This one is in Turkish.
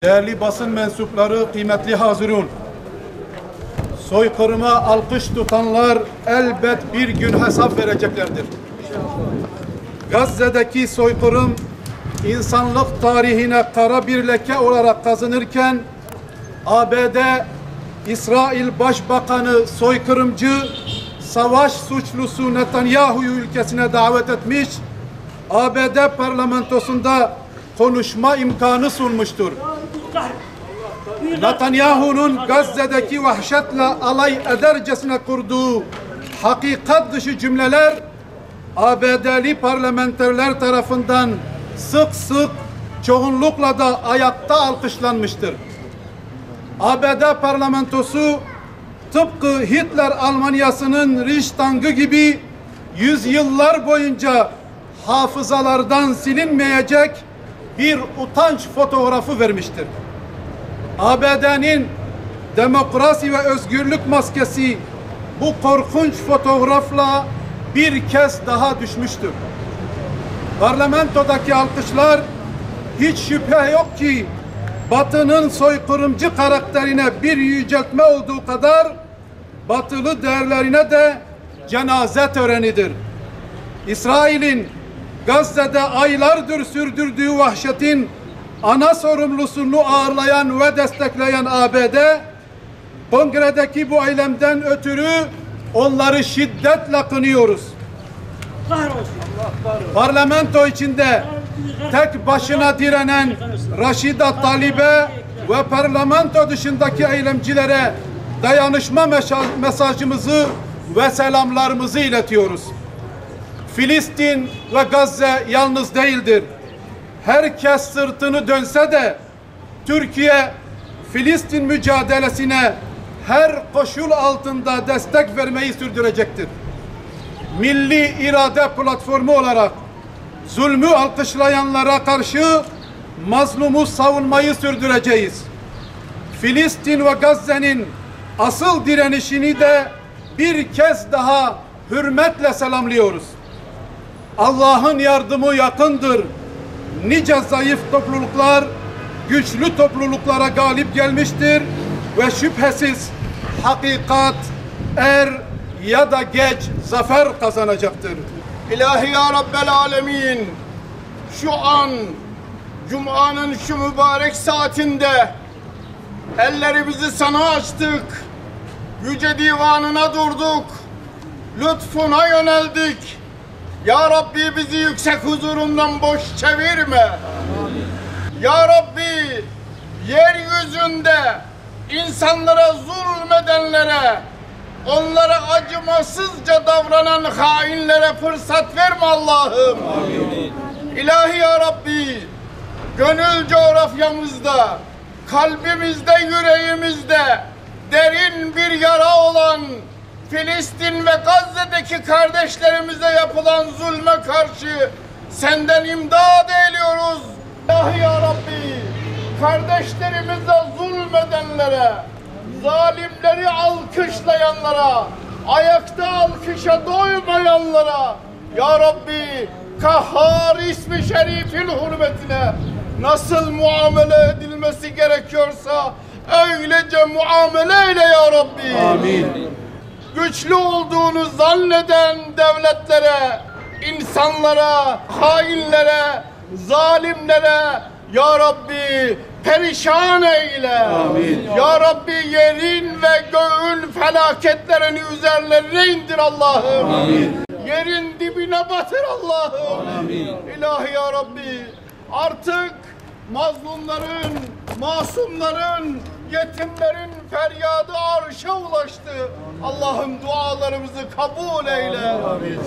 Değerli basın mensupları, kıymetli hazirun, soykırıma alkış tutanlar elbet bir gün hesap vereceklerdir. Gazze'deki soykırım insanlık tarihine kara bir leke olarak kazanırken ABD İsrail Başbakanı soykırımcı, savaş suçlusu Netanyahu'yu ülkesine davet etmiş, ABD parlamentosunda konuşma imkanı sunmuştur. Netanyahu'nun Gazze'deki vahşetle alay edercesine kurduğu hakikat dışı cümleler ABD'li parlamenterler tarafından sık sık çoğunlukla da ayakta alkışlanmıştır. ABD parlamentosu tıpkı Hitler Almanyası'nın Reichstag'ı gibi yüzyıllar boyunca hafızalardan silinmeyecek bir utanç fotoğrafı vermiştir. ABD'nin demokrasi ve özgürlük maskesi bu korkunç fotoğrafla bir kez daha düşmüştür. Parlamentodaki alkışlar hiç şüphe yok ki Batı'nın soykırımcı karakterine bir yüceltme olduğu kadar batılı değerlerine de cenaze törenidir. İsrail'in Gazze'de aylardır sürdürdüğü vahşetin ana sorumlusunu ağırlayan ve destekleyen ABD, kongredeki bu eylemden ötürü onları şiddetle kınıyoruz. Parlamento içinde tek başına direnen Rashida Tlaib'e ve parlamento dışındaki eylemcilere dayanışma mesajımızı ve selamlarımızı iletiyoruz. Filistin ve Gazze yalnız değildir. Herkes sırtını dönse de Türkiye Filistin mücadelesine her koşul altında destek vermeyi sürdürecektir. Milli irade platformu olarak zulmü alkışlayanlara karşı mazlumu savunmayı sürdüreceğiz. Filistin ve Gazze'nin asıl direnişini de bir kez daha hürmetle selamlıyoruz. Allah'ın yardımı yakındır. Nice zayıf topluluklar güçlü topluluklara galip gelmiştir ve şüphesiz hakikat er ya da geç zafer kazanacaktır. İlahi ya Rabbel Alemin, şu an Cuma'nın şu mübarek saatinde ellerimizi sana açtık, yüce divanına durduk, lütfuna yöneldik. Ya Rabbi bizi yüksek huzurundan boş çevirme. Ya Rabbi yeryüzünde insanlara zulmedenlere, onlara acımasızca davranan hainlere fırsat verme Allah'ım. İlahi ya Rabbi, gönül coğrafyamızda, kalbimizde, yüreğimizde derin bir yara olan Filistin ve Gazze'deki kardeşlerimize yapılan zulme karşı senden imdad ediyoruz. İlahi ya Rabbi, kardeşlerimize zulmedenlere, zalimleri alkışlayanlara, ayakta alkışa doymayanlara, ya Rabbi, Kahhar ismi şerifin hürmetine nasıl muamele edilmesi gerekiyorsa öylece muamele eyle ya Rabbi. Amin. Güçlü olduğunu zanneden devletlere, insanlara, hainlere, zalimlere ya Rabbi perişan eyle. Amin. Ya Rabbi yerin ve göğün felaketlerini üzerlerine indir Allah'ım. Amin. Yerin dibine batır Allah'ım. Amin. İlahi ya Rabbi artık mazlumların, masumların, yetimlerin feryadı arşa ulaştı. Allah'ım dualarımızı kabul eyle. Amin.